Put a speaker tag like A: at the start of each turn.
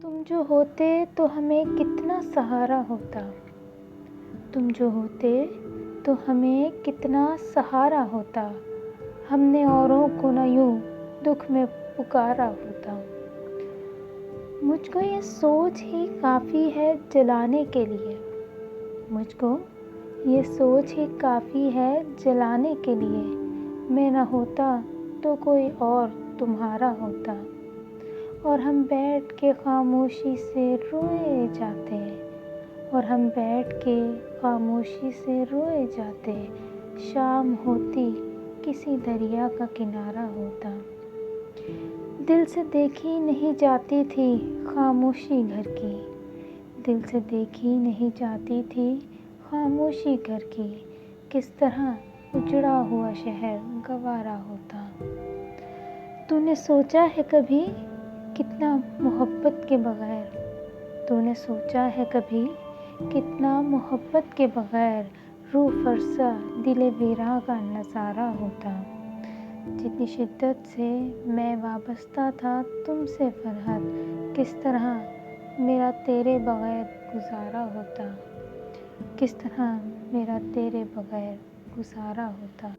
A: तुम जो होते तो हमें कितना सहारा होता। तुम जो होते तो हमें कितना सहारा होता। हमने औरों को न यूं दुख में पुकारा होता। मुझको ये सोच ही काफ़ी है जलाने के लिए। मुझको ये सोच ही काफ़ी है जलाने के लिए। मैं न होता तो कोई और तुम्हारा होता। और हम बैठ के खामोशी से रोए जाते। और हम बैठ के खामोशी से रोए जाते। शाम होती किसी दरिया का किनारा होता। दिल से देखी नहीं जाती थी खामोशी घर की। दिल से देखी नहीं जाती थी खामोशी घर की। किस तरह उजड़ा हुआ शहर गवारा होता। तूने सोचा है कभी कितना मोहब्बत के बगैर। तूने सोचा है कभी कितना मोहब्बत के बगैर रूह फरसा दिले बेराह का नज़ारा होता। जितनी शिद्दत से मैं वाबस्ता था तुमसे फरहत, किस तरह मेरा तेरे बगैर गुजारा होता। किस तरह मेरा तेरे बगैर गुजारा होता।